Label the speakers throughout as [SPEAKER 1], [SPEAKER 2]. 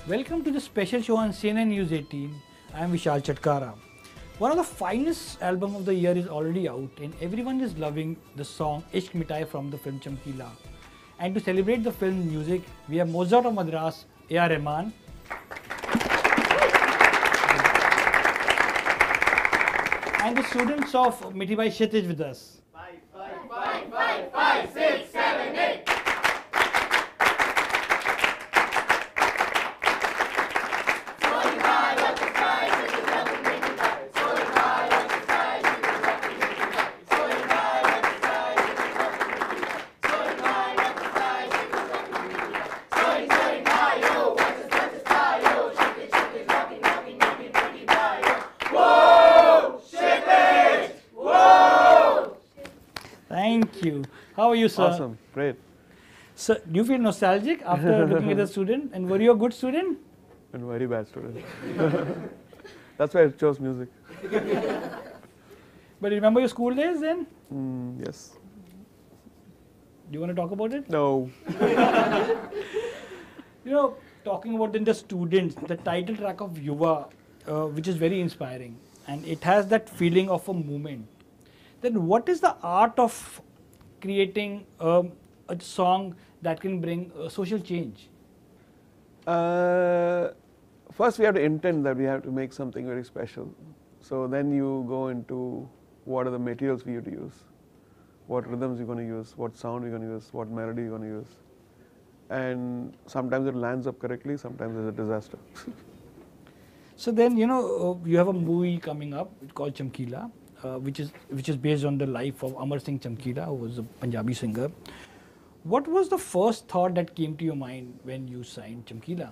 [SPEAKER 1] Welcome to the special show on CNN News 18. I am Vishal Chatkara. One of the finest albums of the year is already out and everyone is loving the song Ishq Mitai from the film Chamkila. And to celebrate the film music, we have Mozart of Madras, A.R. Rahman. And the students of Mithibai Kshitij with us.
[SPEAKER 2] 5, 6, 7, 8.
[SPEAKER 1] Thank you. How are you, sir?
[SPEAKER 3] Awesome, great.
[SPEAKER 1] Sir, do you feel nostalgic after looking at the student? And were you a good student?
[SPEAKER 3] And very bad student. That's why I chose music.
[SPEAKER 1] But you remember your school days then?
[SPEAKER 3] Yes.
[SPEAKER 1] Do you want to talk about it?
[SPEAKER 3] No.
[SPEAKER 1] You know, talking about the students, the title track of Yuva, which is very inspiring, and it has that feeling of a movement. Then what is the art of creating a song that can bring social change?
[SPEAKER 3] First we have to intend that we have to make something very special. So then you go into what are the materials we have to use, what rhythms you're going to use, what sound you're going to use, what melody you're going to use. And sometimes it lands up correctly, sometimes it's a disaster.
[SPEAKER 1] So then, you know, you have a movie coming up called Chamkila, which is based on the life of Amar Singh Chamkila, who was a Punjabi singer. What was the first thought that came to your mind when you signed Chamkila?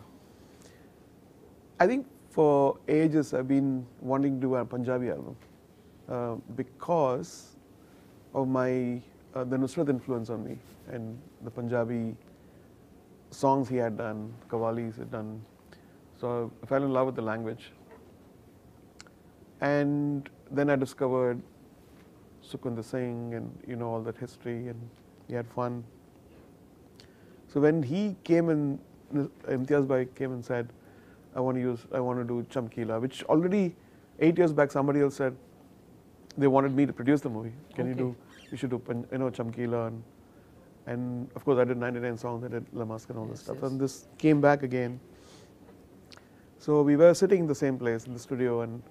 [SPEAKER 3] I think for ages I've been wanting to do a Punjabi album because of my the Nusrat influence on me and the Punjabi songs he had done, Qawwalis had done. So I fell in love with the language. And then I discovered Sukhwinder Singh and you know all that history, and we had fun. So when he came in, Imtiaz Ali came and said, I want to do Chamkila, which already 8 years back somebody else said they wanted me to produce the movie. You should do Chamkila, and of course I did 99 songs, I did La Mask and all this stuff, and this came back again. So we were sitting in the same place in the studio, and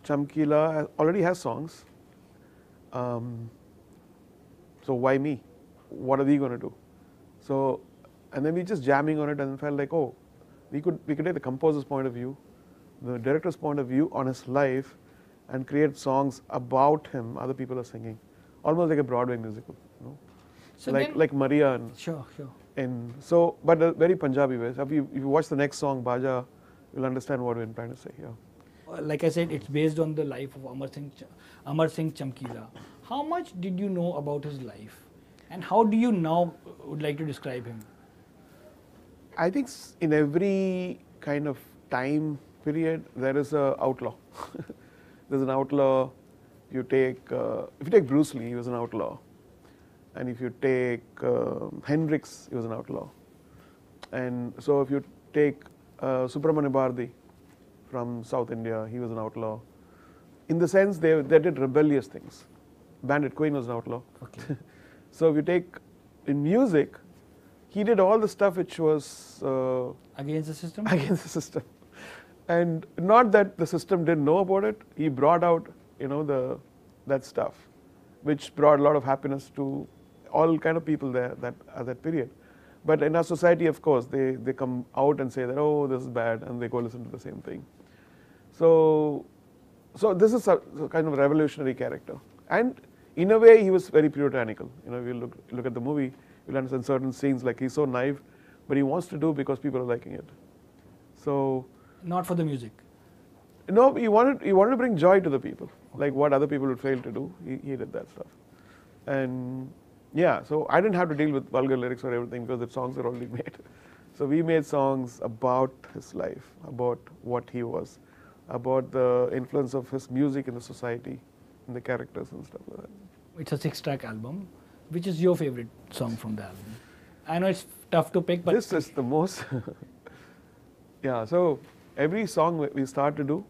[SPEAKER 3] Chamkila already has songs. So why me? What are we going to do? So, and then we just jamming on it and felt like, oh, we could take the composer's point of view, the director's point of view on his life, and create songs about him. Other people are singing, almost like a Broadway musical, you know? So like Maria and
[SPEAKER 1] Sure.
[SPEAKER 3] And so, but a very Punjabi way. So if you watch the next song, Baja, you'll understand what we're trying to say. Yeah.
[SPEAKER 1] Like I said, it's based on the life of Amar Singh Chamkila. How much did you know about his life, and how do you now would like to describe him?
[SPEAKER 3] I think in every kind of time period there is an outlaw. There's an outlaw. If you take Bruce Lee, he was an outlaw, and if you take Hendrix, he was an outlaw. And so if you take Subramanya Bharati from South India, he was an outlaw. In the sense they did rebellious things. Bandit Queen was an outlaw.
[SPEAKER 1] Okay.
[SPEAKER 3] So if you take in music, he did all the stuff which was
[SPEAKER 1] Against the system?
[SPEAKER 3] Against the system. And not that the system didn't know about it, he brought out, you know, that stuff, which brought a lot of happiness to all kind of people there at that period. But in our society, of course, they come out and say that, oh, this is bad, and they go listen to the same thing. So this is a kind of revolutionary character. And in a way, he was very puritanical. You know, if you look at the movie, you'll understand certain scenes, like he's so naive, but he wants to do because people are liking it. So
[SPEAKER 1] Not for the music.
[SPEAKER 3] no, he wanted to bring joy to the people, like what other people would fail to do. He did that stuff. And yeah, so I didn't have to deal with vulgar lyrics or everything because the songs are already made. So we made songs about his life, about what he was, about the influence of his music in the society, in the characters and stuff like that.
[SPEAKER 1] It's a 6-track album. Which is your favorite song from the album? I know it's tough to pick, but
[SPEAKER 3] this is the most Yeah, so every song we start to do,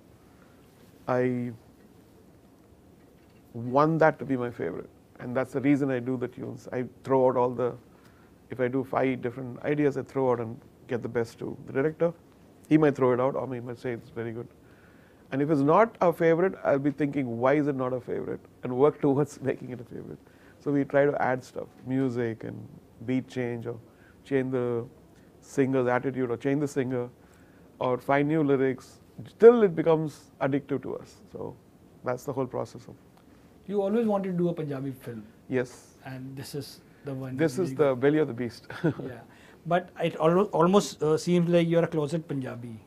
[SPEAKER 3] I want that to be my favorite. And that's the reason I do the tunes. I throw out all the, if I do 5 different ideas, I throw out and get the best to the director. He might throw it out, or he might say it's very good. And if it's not our favorite, I'll be thinking, why is it not our favorite? And work towards making it a favorite. So we try to add stuff, music and beat change, or change the singer's attitude, or change the singer, or find new lyrics, till it becomes addictive to us. So that's the whole process of.
[SPEAKER 1] You always wanted to do a Punjabi film.
[SPEAKER 3] Yes.
[SPEAKER 1] And this is the one.
[SPEAKER 3] This is the belly of the beast.
[SPEAKER 1] Yeah. But it almost seems like you're a closet Punjabi.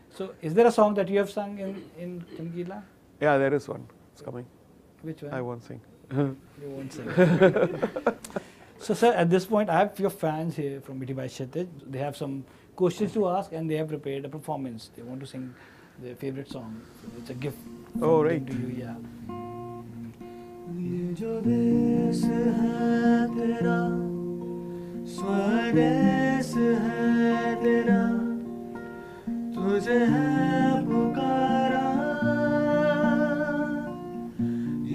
[SPEAKER 1] So is there a song that you have sung in Chamkila?
[SPEAKER 3] Yeah, there is one. It's coming.
[SPEAKER 1] Which one?
[SPEAKER 3] I won't sing.
[SPEAKER 1] You won't sing. So sir, at this point, I have your fans here from Miti Bhai Kshitij. They have some questions to ask and they have prepared a performance. They want to sing their favorite song. It's a gift
[SPEAKER 3] Oh, right.
[SPEAKER 1] to you. Yeah.
[SPEAKER 2] ये जो देश है तेरा स्वदेश है तेरा तुझे है पुकारा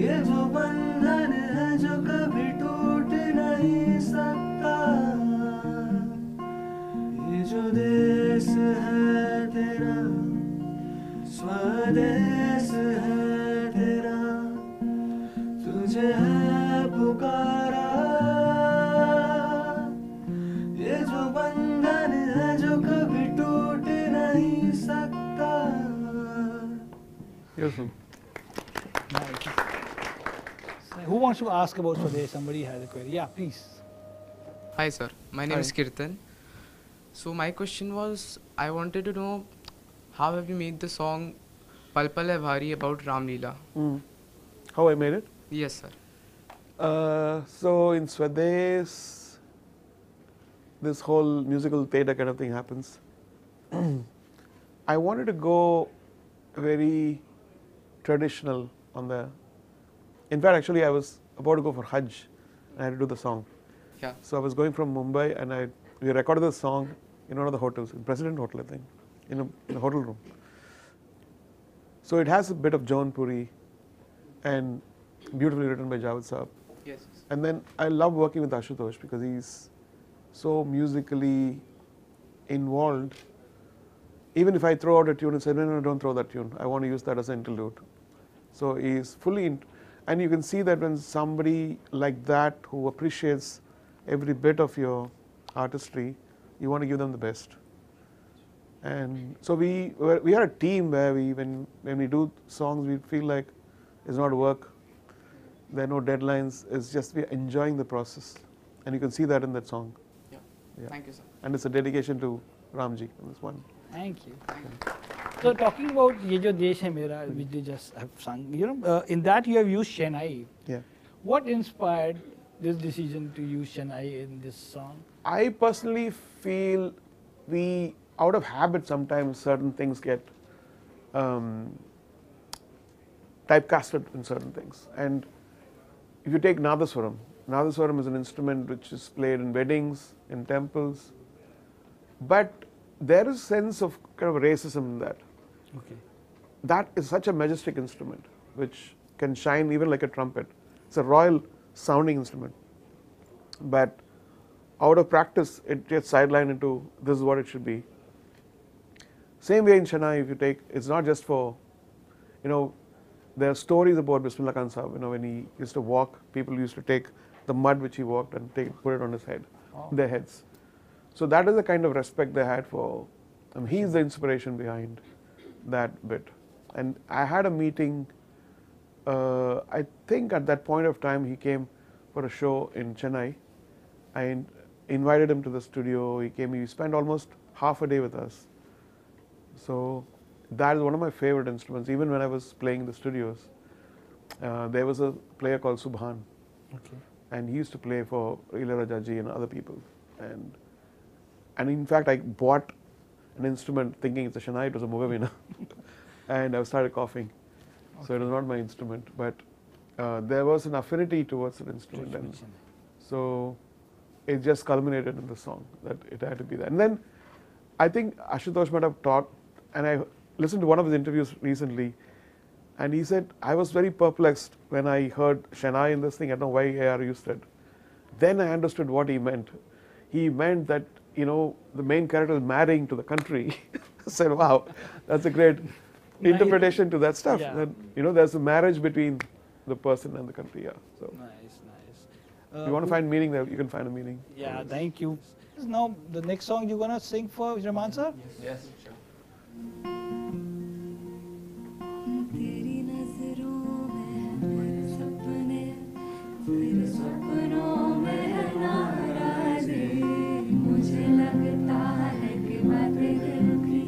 [SPEAKER 2] ये जो बंधन है जो कभी टूट नहीं सकता ये जो देश है तेरा स्वदेश है तेरा तुझे है पुकारा ये जो बंधन है जो कभी टूट नहीं सकता.
[SPEAKER 3] Beautiful.
[SPEAKER 1] Nice. So who wants to ask about Swadesh? Somebody has a query. Yeah, please.
[SPEAKER 4] Hi sir, my name
[SPEAKER 3] Hi.
[SPEAKER 4] is Kirtan. So my question was, I wanted to know how have you made the song Pal Pal Hai Bhari about Ram Leela?
[SPEAKER 3] How I made it?
[SPEAKER 4] Yes sir.
[SPEAKER 3] So in Swadesh, this whole musical theatre kind of thing happens. I wanted to go very traditional on the. In fact, actually, I was about to go for Hajj. I had to do the song.
[SPEAKER 4] Yeah.
[SPEAKER 3] So I was going from Mumbai, and we recorded the song in one of the hotels, in President Hotel, I think, in a hotel room. So it has a bit of Jaunpuri, and beautifully written by Javed Saab.
[SPEAKER 4] Yes.
[SPEAKER 3] And then I love working with Ashutosh because he's so musically involved. Even if I throw out a tune and say, no, don't throw that tune. I want to use that as an interlude. So he's fully, and you can see that when somebody like that who appreciates every bit of your artistry, you want to give them the best. And so we are a team where when we do songs, we feel like it's not work. There are no deadlines. It's just we're enjoying the process, and you can see that in that song.
[SPEAKER 4] Yeah.
[SPEAKER 3] Yeah.
[SPEAKER 4] Thank you sir.
[SPEAKER 3] And it's a dedication to Ramji on this one.
[SPEAKER 1] Thank you. So talking about Ye Jo Desh Hai Mera, which you just have sung, in that you have used Shehnai.
[SPEAKER 3] Yeah.
[SPEAKER 1] What inspired this decision to use Shehnai in this song?
[SPEAKER 3] I personally feel out of habit, sometimes certain things get typecasted in certain things. And if you take Nadaswaram is an instrument which is played in weddings, in temples, but there is a sense of kind of racism in that.
[SPEAKER 1] Okay.
[SPEAKER 3] That is such a majestic instrument which can shine even like a trumpet. It's a royal sounding instrument. But out of practice, it gets sidelined into this is what it should be. Same way in Shehnai, if you take, it's not just for, there are stories about Bismillah Khan Sahib, when he used to walk, people used to take the mud which he walked and put it on his head, their heads. So that is the kind of respect they had for, he's the inspiration behind that bit. And I had a meeting, I think at that point of time he came for a show in Chennai. I invited him to the studio, he came, he spent almost half a day with us. So that is one of my favorite instruments. Even when I was playing in the studios, there was a player called Subhan.
[SPEAKER 1] Okay.
[SPEAKER 3] And he used to play for Ilayaraja ji and other people. And in fact, I bought an instrument thinking it's a Shehnai, it was a Mugavina. And I started coughing. Okay. So it was not my instrument. But there was an affinity towards the instrument. And so it just culminated in the song that it had to be that. And then I think Ashutosh might have taught, and I listened to one of his interviews recently, and he said, I was very perplexed when I heard Shania in this thing. I don't know why AR used it. Then I understood what he meant. He meant that, the main character is marrying to the country. I said, wow, that's a great interpretation to that stuff.
[SPEAKER 1] Yeah.
[SPEAKER 3] That, there's a marriage between the person and the country. Yeah. So
[SPEAKER 1] Nice, nice.
[SPEAKER 3] if you want to find meaning there, you can find a meaning.
[SPEAKER 1] Yeah, thank you. Now, the next song you're gonna sing for Rahman sir?
[SPEAKER 2] Yes, sure.
[SPEAKER 5] तेरी नजरों में मेरे सपने तेरे सपनों में है नाराज़ी मुझे लगता है कि बातें दिल की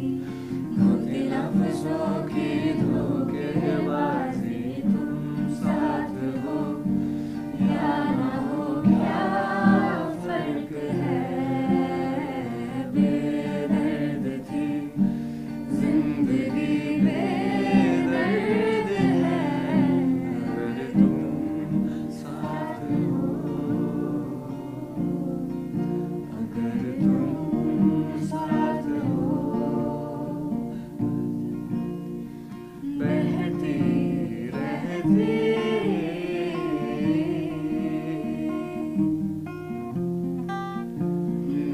[SPEAKER 5] धोती लफ्ज़ों की धोखेबाजी तुम साथ हो या ना हो क्या फर्क है बेदर्द थी जिंदगी बेदर्द है अगर तुम साथ हो अगर तुम साथ हो बहती रहती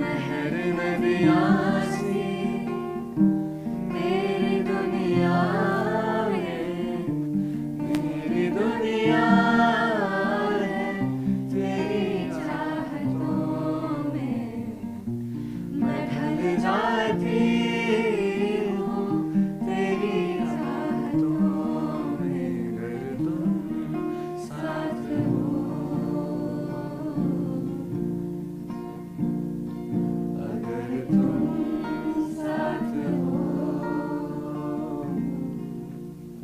[SPEAKER 5] नहर नदियाँ सी मेरी दुनिया में मेरी दुनिया है तेरी चाहतों में मैं ढल जाती हूँ तेरी चाहतों में अगर तुम साथ हो अगर तुम साथ हो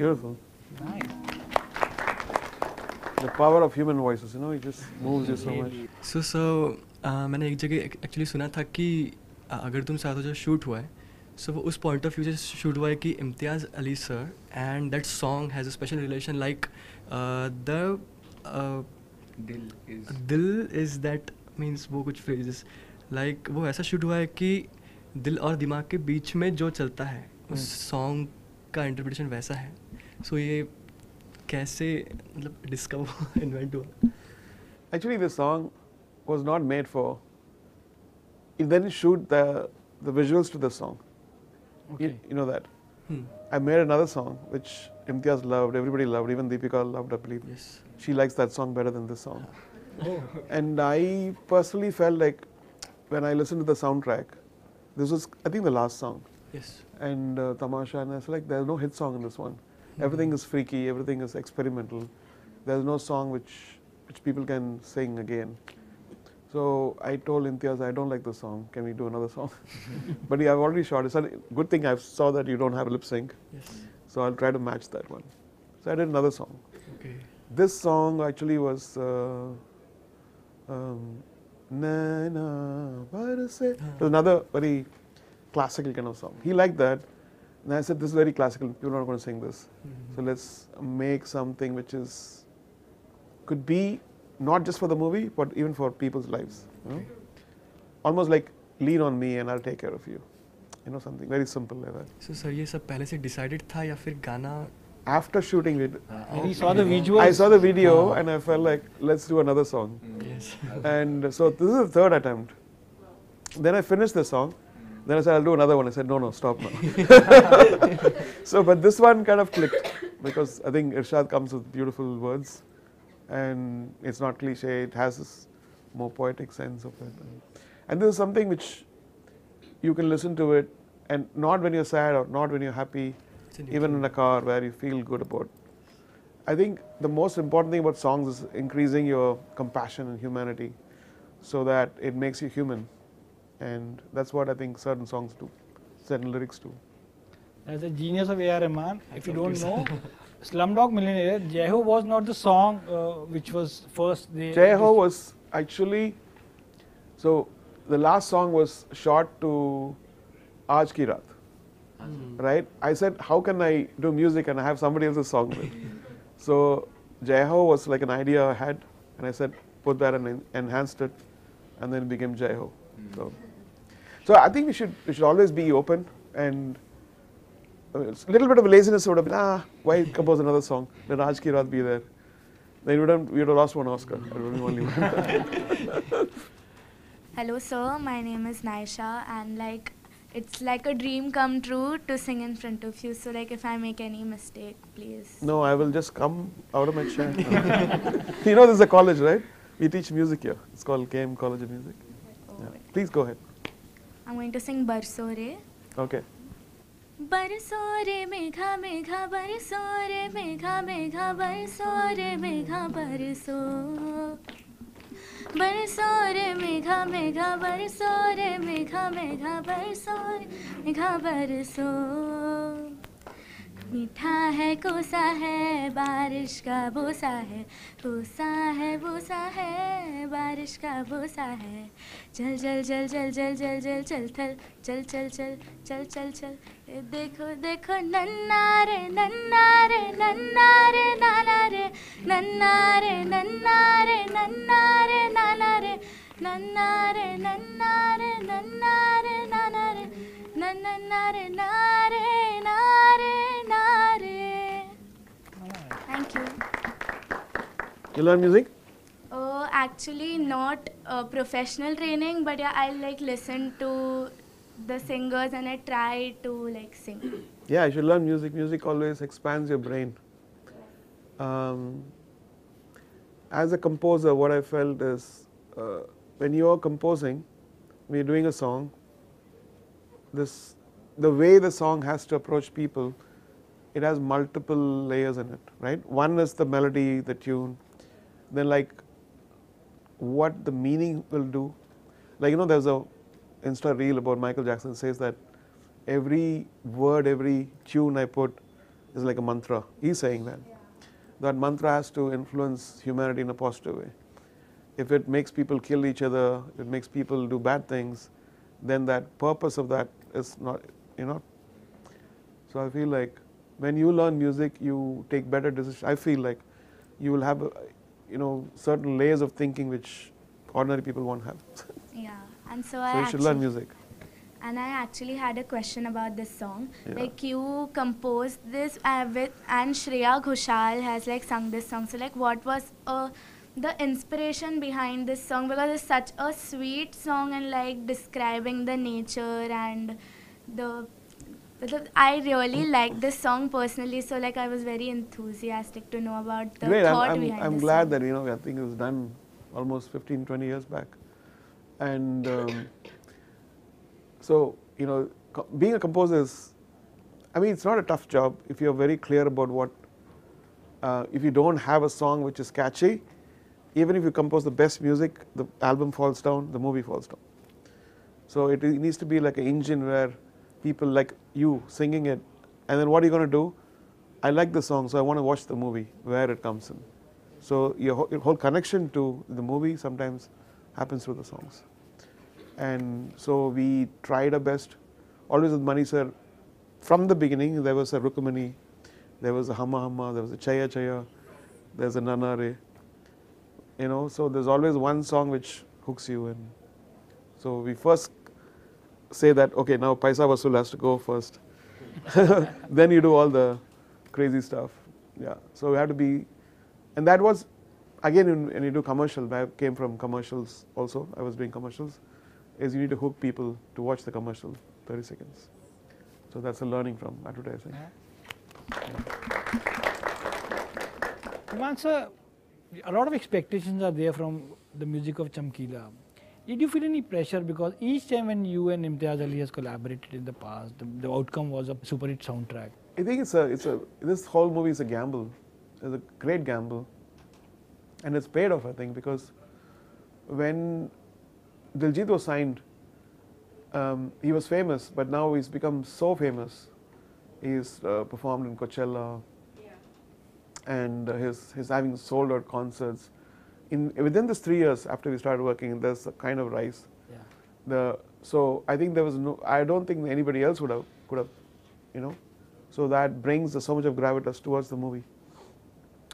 [SPEAKER 3] Beautiful.
[SPEAKER 1] Nice.
[SPEAKER 3] The power of human voices, it just moves you so much.
[SPEAKER 6] So मैंने एक जगह एक्चुअली सुना था कि अगर तुम साथ हो जो शूट हुआ है सो वो उस पॉइंट ऑफ व्यू से शूट हुआ है कि Imtiaz Ali sir and that song has a special relation like the dil is that means वो कुछ फ्रेजेस लाइक वो ऐसा शूट हुआ है कि दिल और दिमाग के बीच में जो चलता है उस सॉन्ग का इंटरप्रिटेशन वैसा है सो ये कैसे मतलब डिस्कवर इन्वेंट हुआ
[SPEAKER 3] Actually, this song was not made for. It didn't shoot the visuals to the song.
[SPEAKER 1] Okay.
[SPEAKER 3] You know that. I made another song which Imtiaz loved, everybody loved, even Deepika loved, I believe.
[SPEAKER 6] Yes.
[SPEAKER 3] She likes that song better than this song.
[SPEAKER 1] Oh.
[SPEAKER 3] And I personally felt like when I listened to the soundtrack, this was, I think, the last song.
[SPEAKER 6] Yes.
[SPEAKER 3] And Tamasha, and I was like, there's no hit song in this one. Everything is freaky, everything is experimental. There's no song which people can sing again. So I told Imtiaz, I don't like this song. Can we do another song? But I've already shot it. It's a good thing I saw that you don't have lip sync.
[SPEAKER 6] Yes.
[SPEAKER 3] So I'll try to match that one. So I did another song.
[SPEAKER 6] Okay.
[SPEAKER 3] This song actually was Naina Barse. It was another very classical kind of song. He liked that. And I said, this is very classical. You're not going to sing this. So let's make something which could be not just for the movie, but even for people's lives. Almost like lean on me and I'll take care of you. Something very simple like that.
[SPEAKER 6] So sir ये सब पहले से decided था या फिर गाना
[SPEAKER 3] After shooting it,
[SPEAKER 1] And he saw the visuals.
[SPEAKER 3] I saw the video and I felt like, let's do another song.
[SPEAKER 6] Yes.
[SPEAKER 3] And so this is the third attempt. Then I finished the song. Then I said, I'll do another one. I said, no, stop now. So, but this one kind of clicked because I think Irshad comes with beautiful words and it's not cliche. It has this more poetic sense of it. And this is something which you can listen to it and not when you're sad or not when you're happy, even in a car where you feel good about. I think the most important thing about songs is increasing your compassion and humanity so that it makes you human. And that's what I think certain songs do, certain lyrics do.
[SPEAKER 1] As a genius of A.R. Rahman, if you don't know, Slumdog Millionaire, Jai Ho was not the song which was first.
[SPEAKER 3] Jai Ho was actually, so the last song was shot to Aaj Ki Raat, right? I said, how can I do music and I have somebody else's song with? So Jai Ho was like an idea I had, and I said, put that and enhanced it, and then it became Jai Ho. So So I think we should always be open, and it's a little bit of laziness would have been, why compose another song? Let Aaj Ki Raat be there. Then we would have lost one Oscar. I don't know, only one.
[SPEAKER 7] Hello sir, my name is Naisha, and like it's like a dream come true to sing in front of you. So like if I make any mistake, please.
[SPEAKER 3] No, I will just come out of my chair. You know, this is a college, right? We teach music here. It's called KM College of Music.
[SPEAKER 7] Oh,
[SPEAKER 3] Yeah. Please go ahead.
[SPEAKER 7] I'm going to sing Barso Re.
[SPEAKER 3] Okay.
[SPEAKER 7] बरसो रे मेघा मेघा बरसो रे मेघा मेघा बरसो रे मेघा बरसो बरसो रे मेघा मेघा बरसो रे मेघा मेघा बरसो रे मेघा बरसो मीठा है कोसा है बारिश का बोसा है बोसा है बोसा है बारिश का बोसा है चल चल चल चल चल चल चल चल थल चल चल चल चल चल चल देखो देखो नन्ना रे नन्ना रे नन्ना रे नाना रे नन्ना रे नन्ना रे नन्ना रे नाना रे नन्ना रे नन्ना रे नन्ना रे नाना रे नन्ना रे नारे नारे नारे. Thank you.
[SPEAKER 3] You learn music?
[SPEAKER 7] Actually not professional training, but yeah, I like listen to the singers and I try to like sing.
[SPEAKER 3] Yeah, you should learn music. Music always expands your brain. As a composer, what I felt is when you are composing, when you're doing a song, the way the song has to approach people, it has multiple layers in it, right? One is the melody, the tune, then like what the meaning will do. Like, you know, there's a Insta reel about Michael Jackson says that every word, every tune I put is like a mantra. He's saying that. Yeah. That mantra has to influence humanity in a positive way. If it makes people kill each other, if it makes people do bad things, then that purpose of that is not, you know. So I feel like when you learn music, you take better decisions. I feel like you will have, you know, certain layers of thinking which ordinary people won't have.
[SPEAKER 7] Yeah, and so
[SPEAKER 3] So you should learn music.
[SPEAKER 7] And I actually had a question about this song.
[SPEAKER 3] Yeah.
[SPEAKER 7] Like you composed this with, and Shreya Ghoshal has like sung this song. So like what was the inspiration behind this song? Because it's such a sweet song and like describing the nature and I really like this song personally. So like I was very enthusiastic to know about the
[SPEAKER 3] Great,
[SPEAKER 7] thought
[SPEAKER 3] I'm
[SPEAKER 7] behind this
[SPEAKER 3] glad
[SPEAKER 7] song.
[SPEAKER 3] that, you know, I think it was done almost 15, 20 years back. And so, you know, being a composer is, I mean, it's not a tough job if you're very clear about what, if you don't have a song which is catchy, even if you compose the best music, the album falls down, the movie falls down. So it needs to be like an engine where people like you singing it, and then what are you going to do? I like the song, so I want to watch the movie, where it comes in. So your whole connection to the movie sometimes happens through the songs. And so we tried our best, always with Mani sir. From the beginning, there was a Rukumani, there was a Hamma Hamma, there was a Chaya Chaya, there's a Nanare. You know, so there's always one song which hooks you in. So we first say that, okay, now Paisa Vasool has to go first. Then you do all the crazy stuff. Yeah, so we have to be, and that was, again, when you do commercial, I came from commercials also, I was doing commercials, is you need to hook people to watch the commercial, 30 seconds. So that's a learning from advertising.
[SPEAKER 1] Rahman sir, a lot of expectations are there from the music of Chamkila. Did you feel any pressure, because each time when you and Imtiaz Ali has collaborated in the past, the outcome was a super hit soundtrack?
[SPEAKER 3] I think this whole movie is a gamble. It's a great gamble. And it's paid off, I think, because when Diljit was signed, he was famous, but now he's become so famous. He's performed in Coachella, and he's having sold out concerts. Within this 3 years after we started working, there's a kind of rise.
[SPEAKER 1] Yeah.
[SPEAKER 3] So I think there was I don't think anybody else could have, you know. So that brings so much of gravitas towards the movie.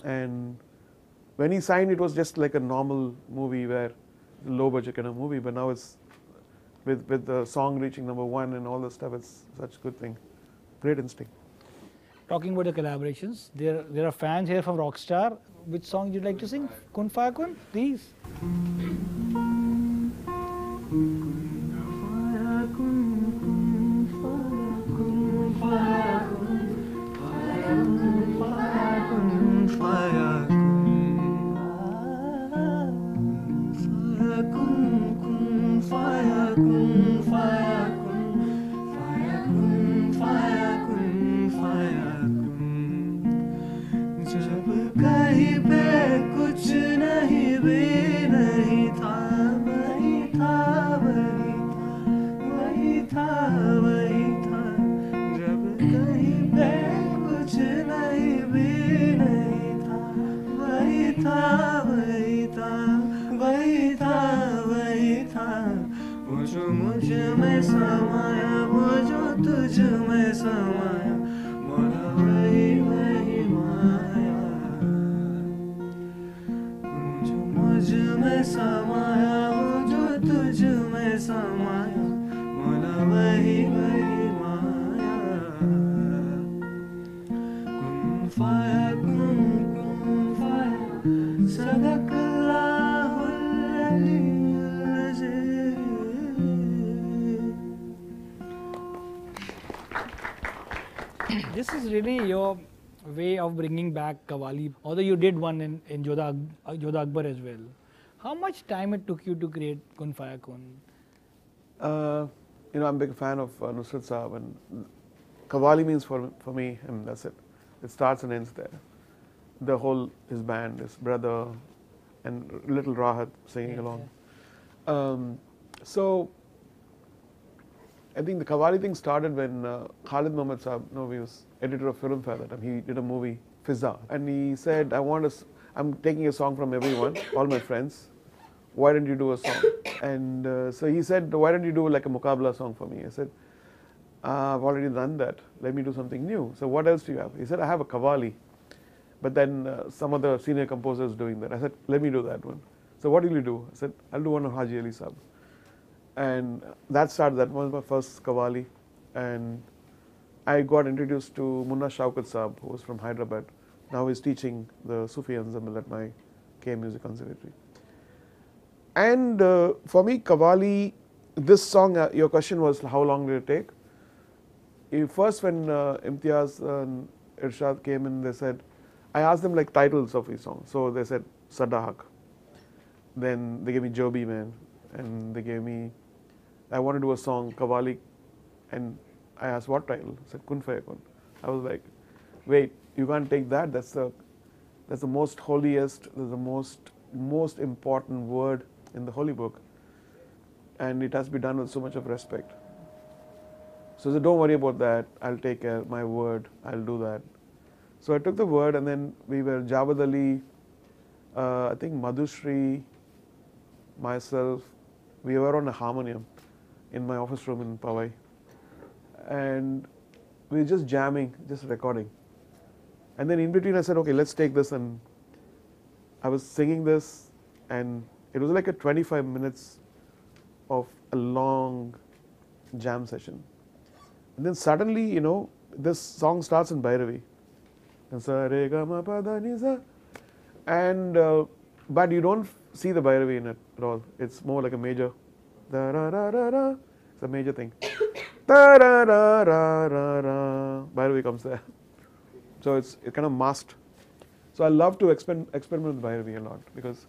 [SPEAKER 3] And when he signed, it was just like a normal movie, where low budget kind of movie, but now it's with the song reaching #1 and all this stuff. It's such a good thing. Great instinct.
[SPEAKER 1] Talking about the collaborations, there are fans here from Rockstar. Which song you'd like to sing? Kun Faya Kun, please. This is really your way of bringing back Qawwali, although you did one in Jodha Akbar as well. How much time it took you to create Kun Faya Kun?
[SPEAKER 3] I'm a big fan of Nusrat Saab, and Qawwali means for me, and that's it. It starts and ends there. The whole, his band, his brother, and little Rahat singing along. So, I think the Qawwali thing started when Khalid Mohammed Saab, he was editor of Filmfare that time. He did a movie, Fizza, and he said, I'm taking a song from everyone, all my friends. Why don't you do a song? And so he said, why don't you do like a Muqabla song for me? I said, I've already done that. Let me do something new. So what else do you have? He said, I have a Qawwali. But then some of the senior composers doing that. I said, let me do that one. So what will you do? I said, I'll do one of Haji Ali Saab. And that was my first Qawwali. And I got introduced to Munna Shaukat Saab, who was from Hyderabad. Now he's teaching the Sufi ensemble at my K Music Conservatory. And for me, Qawwali, this song, your question was how long did it take? First when Imtiaz and Irshad came in, they said, I asked them like titles of each song. So they said, Sadahak. Then they gave me Joby Man. And they gave me, I want to do a song, Qawwali. And I asked what title? I said, Kun Faya Kun. I was like, wait, you can't take that. That's the most holiest, that's the most important word in the Holy Book. And it has to be done with so much of respect. So I said, don't worry about that. I'll take care, my word, I'll do that. So I took the word, and then we were Jawad Ali, I think Madhushri, myself, we were on a harmonium in my office room in Powai. And we were just jamming, just recording. And then in between I said, okay, let's take this, and I was singing this, and it was like a 25 minutes of a long jam session. And then suddenly, this song starts in Bhairavi. And but you don't see the Bhairavi in it at all. It's more like a major. It's a major thing. Bhairavi comes there. So it's kind of masked. So I love to experiment with Bhairavi a lot, because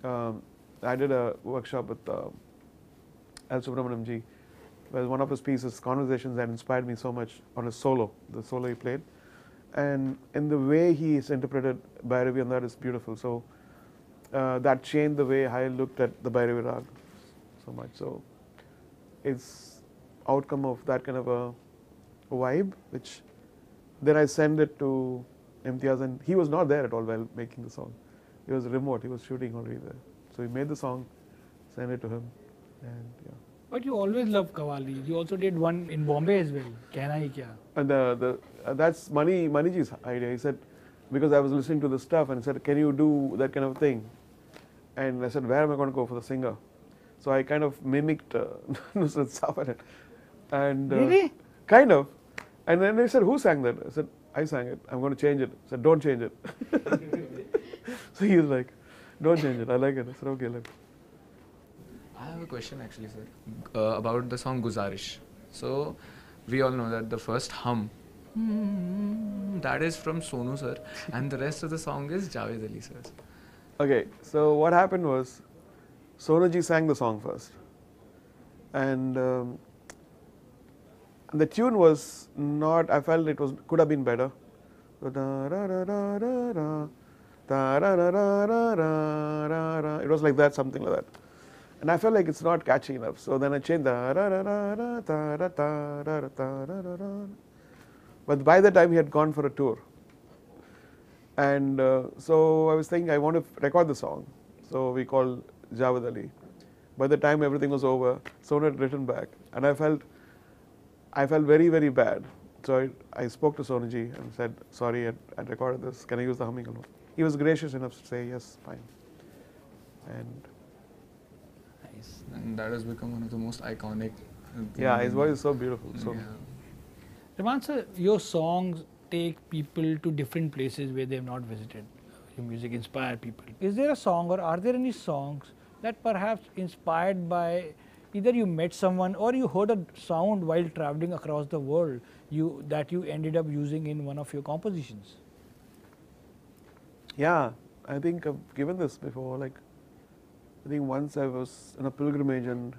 [SPEAKER 3] I did a workshop with L. Subramaniam ji, where one of his pieces, Conversations, that inspired me so much on his solo, the solo he played. And in the way he's interpreted Bhairavi on that is beautiful. So that changed the way I looked at the Bhairavi Rag so much. So it's outcome of that kind of a vibe, which then I sent it to Imtiaz, and he was not there at all while making the song. He was remote, he was shooting already there. So he made the song, sent it to him, and yeah.
[SPEAKER 1] But you always loved Qawwali. You also did one in Bombay as well. Kehna Hi Kya.
[SPEAKER 3] And that's Maniji's idea. He said, because I was listening to the stuff, and he said, can you do that kind of thing? And I said, where am I going to go for the singer? So I kind of mimicked Nusrat Safaran. And
[SPEAKER 1] Really?
[SPEAKER 3] kind of. And then they said, who sang that? I said, I sang it. I'm going to change it. I said, don't change it. So he was like, don't change it. I like it. I said, okay, let me.
[SPEAKER 4] I have a question actually, sir, about the song Guzarish. So, we all know that the first hum, that is from Sonu sir, and the rest of the song is Javed Ali sir.
[SPEAKER 3] Okay, so what happened was, Sonuji sang the song first. And the tune was not, I felt it was could have been better. So it was like that, something like that. And I felt like it's not catchy enough. So then I changed but by the time he had gone for a tour. And so I was thinking I want to record the song. So we called Javed Ali. By the time everything was over, Sonu had written back. And I felt very, very bad. So I spoke to Sonuji and said, sorry, I recorded this. Can I use the humming alone? He was gracious enough to say, yes, fine. And
[SPEAKER 4] Nice. And that has become one of the most iconic.
[SPEAKER 3] yeah, his voice is so beautiful. So
[SPEAKER 4] Yeah.
[SPEAKER 1] Rahman sir, your songs take people to different places where they have not visited. Your music inspire people. Is there a song or are there any songs that perhaps inspired by either you met someone or you heard a sound while traveling across the world that you ended up using in one of your compositions?
[SPEAKER 3] yeah, I think I've given this before. Like, I think once I was in a pilgrimage and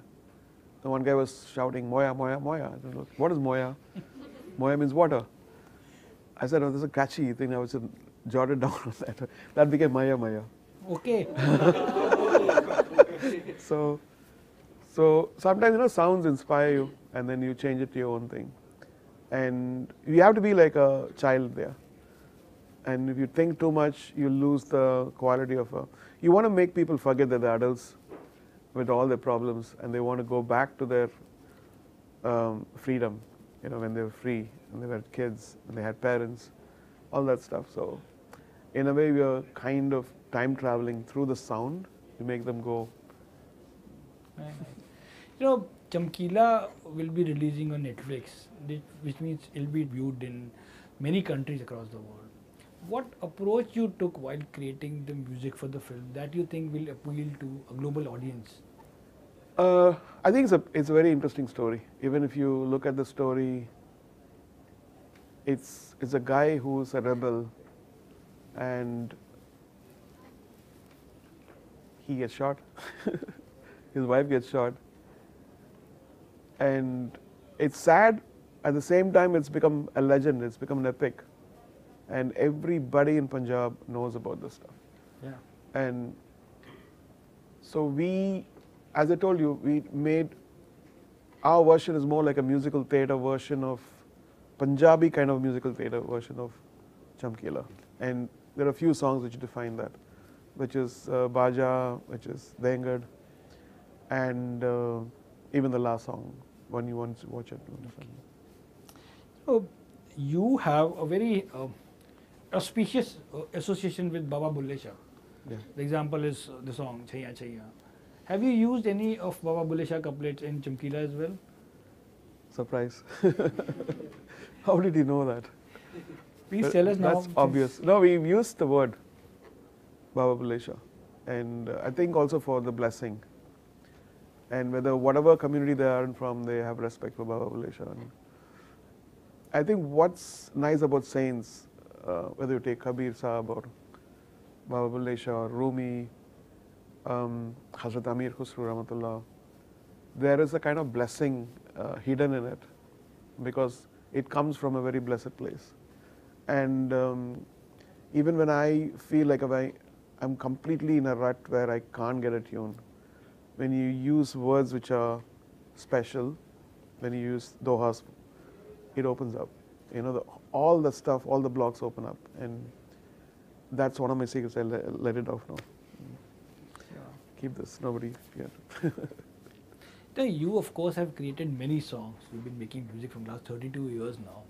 [SPEAKER 3] the one guy was shouting, Moya, Moya, Moya. I don't know, what is Moya? Moya means water. I said, oh, this is a catchy thing. I was jotted down on that. That became Maya, Maya.
[SPEAKER 1] Okay.
[SPEAKER 3] So sometimes, sounds inspire you and then you change it to your own thing. And you have to be like a child there. And if you think too much, you lose the quality of you want to make people forget that they're adults with all their problems and they want to go back to their freedom, when they were free and they were kids and they had parents, all that stuff. So in a way, we are kind of time traveling through the sound to make them go.
[SPEAKER 1] Chamkila will be releasing on Netflix, which means it'll be viewed in many countries across the world. What approach you took while creating the music for the film that you think will appeal to a global audience?
[SPEAKER 3] I think it's a very interesting story. Even if you look at the story, it's a guy who's a rebel and he gets shot. His wife gets shot. And it's sad. At the same time, it's become a legend. It's become an epic. And everybody in Punjab knows about this stuff.
[SPEAKER 1] Yeah.
[SPEAKER 3] And so we, as I told you, we made, our version is more like a musical theatre version of, Punjabi kind of musical theatre version of Chamkila. And there are a few songs which define that, which is Baja, which is Dengad, and even the last song, when you want to watch it.
[SPEAKER 1] So you have a very auspicious association with Baba Bulle Shah.
[SPEAKER 3] Yeah.
[SPEAKER 1] The example is the song Chaiya Chaiya. Have you used any of Baba Bulle Shah couplets in Chamkila as well?
[SPEAKER 3] Surprise. How did you know that?
[SPEAKER 1] Please tell us now.
[SPEAKER 3] That's obvious. No, we've used the word Baba Bulle Shah. And I think also for the blessing. And whatever community they are from, they have respect for Baba Bulle Shah. And I think what's nice about saints, whether you take Kabir Sahab or Baba Bulle Shah or Rumi, Hazrat Amir Khusru Rahmatullah, there is a kind of blessing hidden in it because it comes from a very blessed place. And even when I feel like I'm completely in a rut where I can't get a tune, when you use words which are special, when you use dohas, it opens up. All the stuff, all the blocks open up. And that's one of my secrets. I let it off now. Keep this, nobody forget.
[SPEAKER 1] Now, you of course have created many songs. You've been making music from last 32 years now.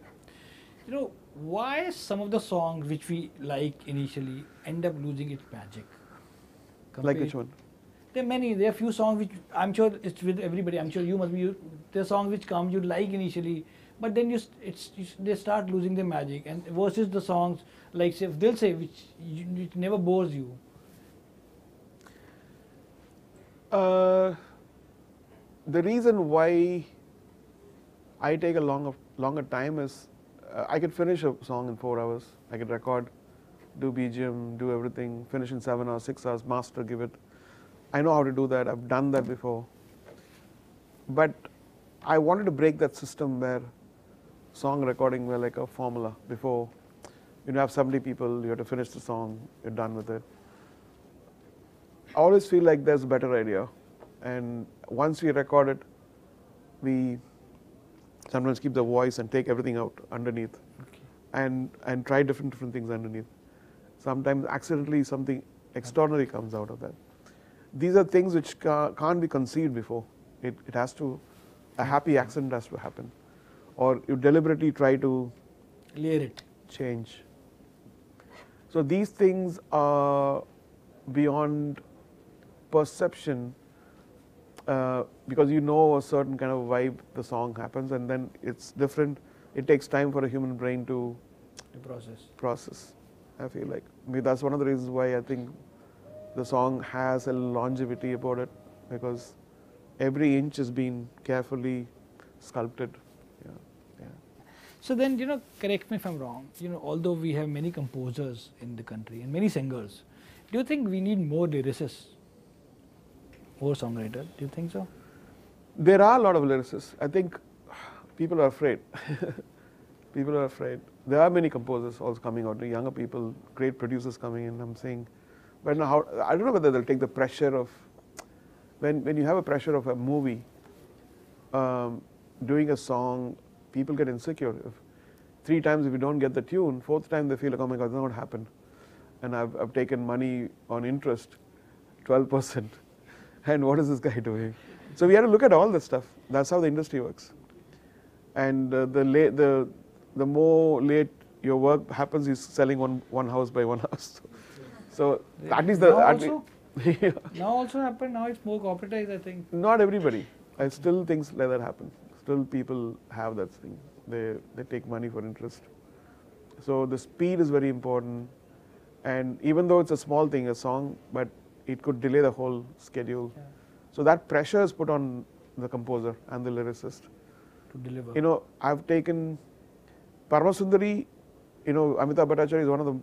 [SPEAKER 1] Why some of the songs which we like initially end up losing its magic?
[SPEAKER 3] Like which one?
[SPEAKER 1] There are many. There are few songs which I'm sure it's with everybody. I'm sure you must be. There are songs which come you like initially, but then they start losing their magic. And versus the songs like say they'll say which never bores you.
[SPEAKER 3] The reason why I take a longer time is I could finish a song in 4 hours. I could record, do BGM, do everything, finish in 7 hours, 6 hours, master, give it. I know how to do that. I've done that before. But I wanted to break that system where song recording were like a formula. Before, you have 70 people, you have to finish the song, you're done with it. I always feel like there's a better idea. And once we record it, we sometimes keep the voice and take everything out underneath, and try different things underneath. Sometimes accidentally something extraordinary comes out of that. These are things which can't be conceived before. It has to, a happy accident has to happen, or you deliberately try to
[SPEAKER 1] layer it,
[SPEAKER 3] change. So these things are beyond perception. Because you know a certain kind of vibe the song happens, and then it's different. It takes time for a human brain to process. I feel like maybe that's one of the reasons why I think the song has a longevity about it, because every inch has been carefully sculpted. Yeah.
[SPEAKER 1] So then, correct me if I'm wrong, although we have many composers in the country and many singers, do you think we need more lyricists? More songwriters, do you think so?
[SPEAKER 3] There are a lot of lyricists. I think people are afraid. People are afraid. There are many composers also coming out, younger people, great producers coming in. I'm saying, but now I don't know whether they'll take the pressure of, when you have a pressure of a movie, doing a song, people get insecure. 3 times if you don't get the tune, 4th time they feel like, oh my God, it's not going to happen. And I've taken money on interest, 12%. And what is this guy doing? So we have to look at all this stuff. That's how the industry works. And the more late your work happens, is selling one house by one house. So at least
[SPEAKER 1] now also happen. Now it's more corporatized, I think.
[SPEAKER 3] Not everybody. I still things like that happen. Still people have that thing. They take money for interest. So the speed is very important. And even though it's a small thing, a song, but it could delay the whole schedule. Yeah. So that pressure is put on the composer and the lyricist
[SPEAKER 1] to deliver.
[SPEAKER 3] I've taken Paramasundari, Amitabh Bhattacharya is one of the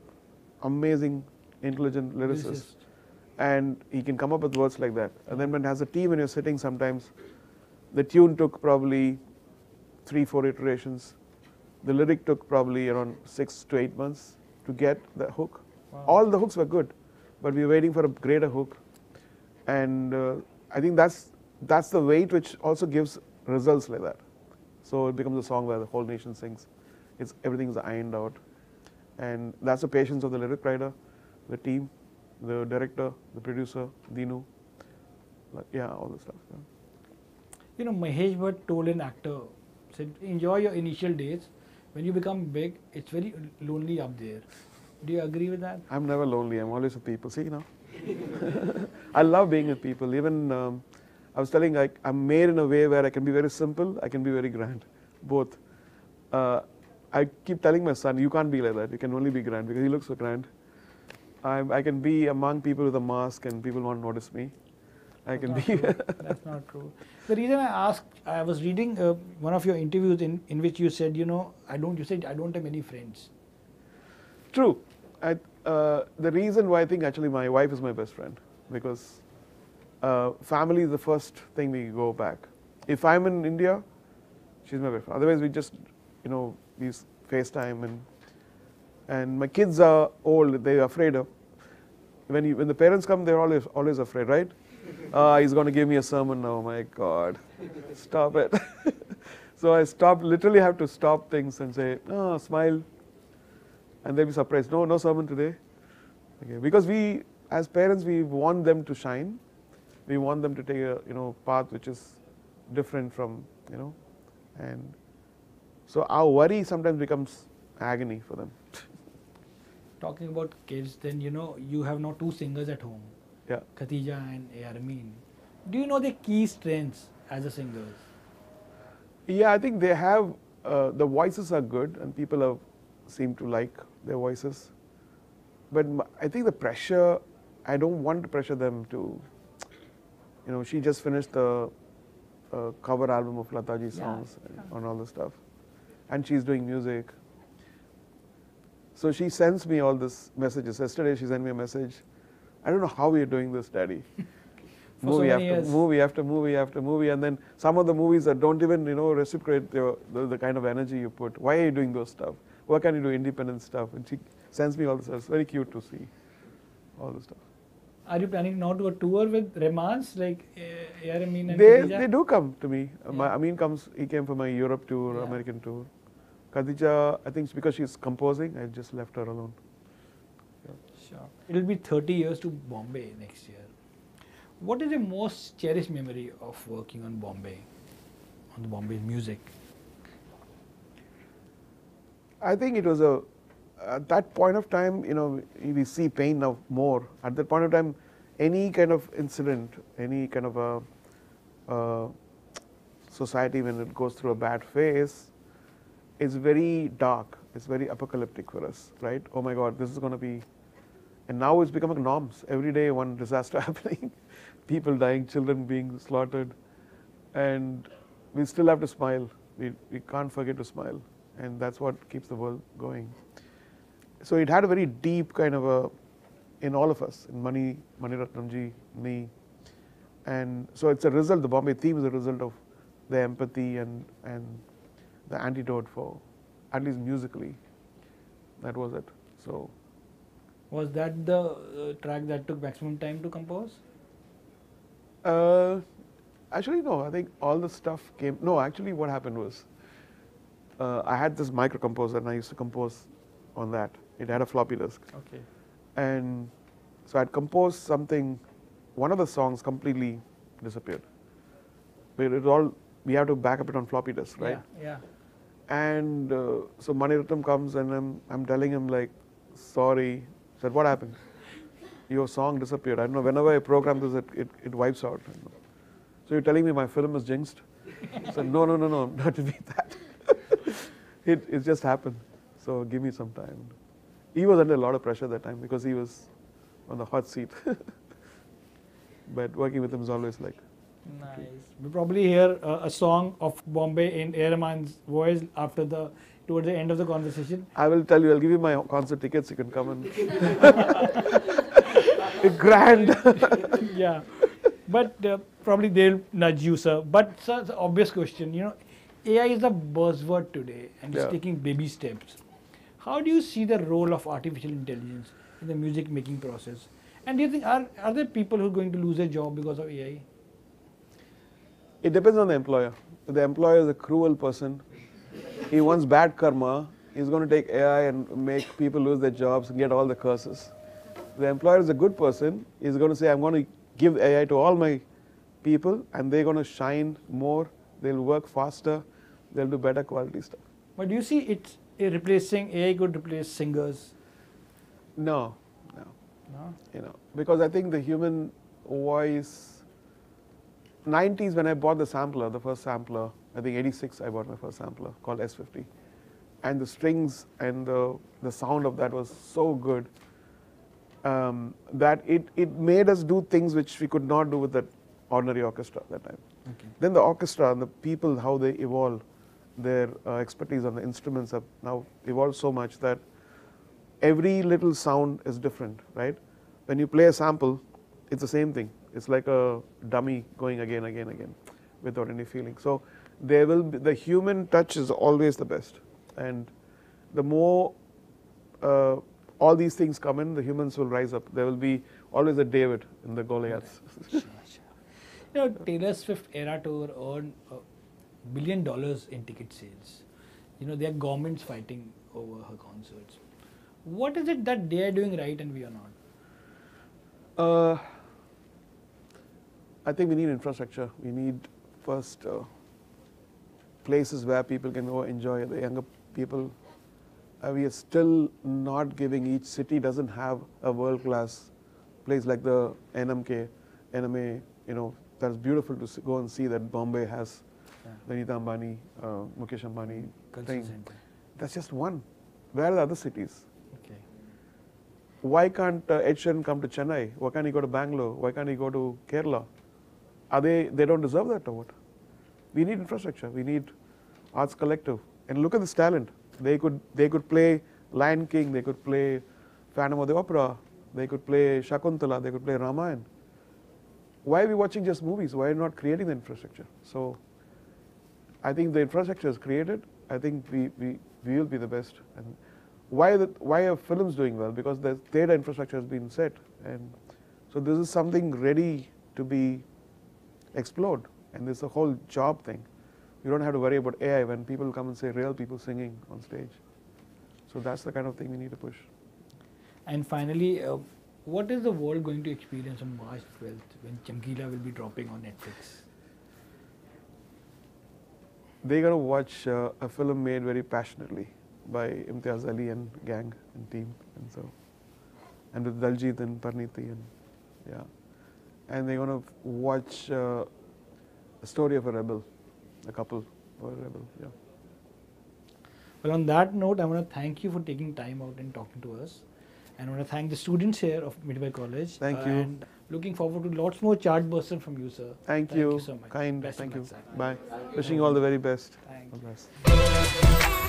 [SPEAKER 3] amazing, intelligent lyricists. And he can come up with words like that. And then when it has a team and you're sitting, sometimes the tune took probably 3-4 iterations. The lyric took probably around 6 to 8 months to get the hook. Wow. All the hooks were good, but we were waiting for a greater hook. And I think that's the weight which also gives results like that. So it becomes a song where the whole nation sings. Everything's ironed out. And that's the patience of the lyric writer, the team, the director, the producer, Dinu. All the stuff.
[SPEAKER 1] Yeah. Mahesh Bhatt told an actor, said, enjoy your initial days. When you become big, it's very lonely up there. Do you agree with that?
[SPEAKER 3] I'm never lonely. I'm always with people. See, I love being with people. Even I was telling, I'm made in a way where I can be very simple, I can be very grand, both. I keep telling my son, you can't be like that. You can only be grand because he looks so grand. I can be among people with a mask and people won't notice me.
[SPEAKER 1] That's not true. The reason I asked, I was reading one of your interviews in which you said, I don't have many friends.
[SPEAKER 3] True. The reason why I think actually my wife is my best friend, because family is the first thing we go back. If I'm in India, she's my best friend. Otherwise we just, we FaceTime and my kids are old, they're afraid of, when the parents come, they're always afraid, right? He's going to give me a sermon now, my God, stop it. So I literally have to stop things and say, smile. And they'll be surprised. No sermon today. Okay. Because we, as parents, we want them to shine. We want them to take a path which is different from, and so our worry sometimes becomes agony for them.
[SPEAKER 1] Talking about kids, then you have now 2 singers at home.
[SPEAKER 3] Yeah.
[SPEAKER 1] Khatija and A.R. Rahman. Do you know their key strengths as a singers?
[SPEAKER 3] Yeah, I think they have, the voices are good and people have, seem to like their voices. But I think the pressure, I don't want to pressure them to, you know, she just finished the cover album of Lataji songs on all the stuff. And she's doing music. So she sends me all these messages. Yesterday she sent me a message. I don't know how we are doing this, Daddy. Movie after movie after movie after movie, and then some of the movies that don't even, you know, reciprocate the kind of energy you put. Why are you doing those stuff? Why can't you do independent stuff? And she sends me all this. It's very cute to see all this stuff.
[SPEAKER 1] Are you planning now to a tour with Rahman's, like A.R. Rahman and
[SPEAKER 3] They do come to me.
[SPEAKER 1] Yeah.
[SPEAKER 3] Amin comes. He came for my Europe tour,
[SPEAKER 1] Yeah.
[SPEAKER 3] American tour. Khadija, I think it's because she's composing, I just left her alone.
[SPEAKER 1] Sure. It'll be 30 years to Bombay next year. What is your most cherished memory of working on Bombay, on the Bombay's music?
[SPEAKER 3] I think it was at that point of time, you know, we see pain now more. At that point of time, any kind of incident, any kind of a society when it goes through a bad phase, it's very dark. It's very apocalyptic for us, right? Oh my God, this is going to be, and now it's becoming norms. Every day one disaster happening, people dying, children being slaughtered, and we still have to smile. We can't forget to smile, and that's what keeps the world going. So it had a very deep kind of a, in all of us, in Mani Ratnamji, me, and so it's a result. The Bombay theme is a result of the empathy and the antidote for, at least musically, that was it. So,
[SPEAKER 1] Was that the track that took maximum time to compose?
[SPEAKER 3] actually no, I think all the stuff came, no, actually what happened was, I had this micro composer and I used to compose on that. It had a floppy disk.
[SPEAKER 1] Okay.
[SPEAKER 3] And so I'd composed something, one of the songs completely disappeared. But it all, we have to back up it on floppy disk, right?
[SPEAKER 1] Yeah.
[SPEAKER 3] And so Maniratnam comes and I'm telling him like, sorry. I said, what happened? Your song disappeared. I don't know, whenever I program this, it wipes out. So you're telling me my film is jinxed? I said, no, not to be that. It just happened. So give me some time. He was under a lot of pressure that time because he was on the hot seat. But working with him is always like,
[SPEAKER 1] Nice. We'll probably hear a song of Bombay in A. Rahman's voice towards the end of the conversation.
[SPEAKER 3] I will tell you, I'll give you my concert tickets, you can come and grand.
[SPEAKER 1] Yeah. But probably they'll nudge you, sir. But sir, it's an obvious question, you know, AI is a buzzword today and it's
[SPEAKER 3] Yeah.
[SPEAKER 1] taking baby steps. How do you see the role of artificial intelligence in the music making process? And do you think, are there people who are going to lose their job because of AI?
[SPEAKER 3] It depends on the employer. If the employer is a cruel person, he wants bad karma, he's going to take AI and make people lose their jobs and get all the curses. If the employer is a good person, he's going to say, I'm going to give AI to all my people and they're going to shine more, they'll work faster, they'll do better quality stuff.
[SPEAKER 1] But do you see it's replacing, AI could replace singers?
[SPEAKER 3] No.
[SPEAKER 1] No?
[SPEAKER 3] You know, because I think the human voice, 90s when I bought the sampler, the first sampler, I think 86 I bought my first sampler called S50. And the strings and the sound of that was so good that it made us do things which we could not do with that ordinary orchestra at that time.
[SPEAKER 1] Okay.
[SPEAKER 3] Then the orchestra and the people, how they evolve, their expertise on the instruments have now evolved so much that every little sound is different, right? When you play a sample, it's the same thing. It's like a dummy going again, without any feeling. So there will be, the human touch is always the best. And the more all these things come in, the humans will rise up. There will be always a David in the Goliaths.
[SPEAKER 1] Sure. You know, Taylor Swift Era Tour earned $1 billion in ticket sales. You know, there are governments fighting over her concerts. What is it that they are doing right and we are not?
[SPEAKER 3] I think we need infrastructure. We need first places where people can go enjoy, the younger people. We are still not giving, each city doesn't have a world-class place like the NMA, that's beautiful to go and see that Bombay has the Nita Ambani, Mukesh Ambani thing.
[SPEAKER 1] Center.
[SPEAKER 3] That's just one. Where are the other cities?
[SPEAKER 1] Okay.
[SPEAKER 3] Why can't Ed Sheeran come to Chennai? Why can't he go to Bangalore? Why can't he go to Kerala? They don't deserve that or what? We need infrastructure. We need arts collective. And look at this talent. They could play Lion King. They could play Phantom of the Opera. They could play Shakuntala. They could play Rahman. Why are we watching just movies? Why are we not creating the infrastructure? So I think the infrastructure is created. I think we will be the best. And why are films doing well? Because the theatre infrastructure has been set. And so this is something ready to be explored. And this is a whole job thing. You don't have to worry about AI when people come and say real people singing on stage. So that's the kind of thing we need to push.
[SPEAKER 1] And finally, what is the world going to experience on March 12th when Chamkila will be dropping on Netflix?
[SPEAKER 3] They're going to watch a film made very passionately by Imtiaz Ali and gang and team, and with Daljit and Parneeti and they're going to watch the story of a rebel, a couple or a rebel. Yeah.
[SPEAKER 1] Well, on that note, I want to thank you for taking time out and talking to us. And I want to thank the students here of Midway College.
[SPEAKER 3] Thank you.
[SPEAKER 1] And looking forward to lots more chart bursting from you, sir.
[SPEAKER 3] Thank you
[SPEAKER 1] so much.
[SPEAKER 3] Kind.
[SPEAKER 1] Best of
[SPEAKER 3] Thank you.
[SPEAKER 1] luck, sir.
[SPEAKER 3] Bye. Wishing you all the very best.
[SPEAKER 1] Thank
[SPEAKER 3] All
[SPEAKER 1] you.
[SPEAKER 3] the best.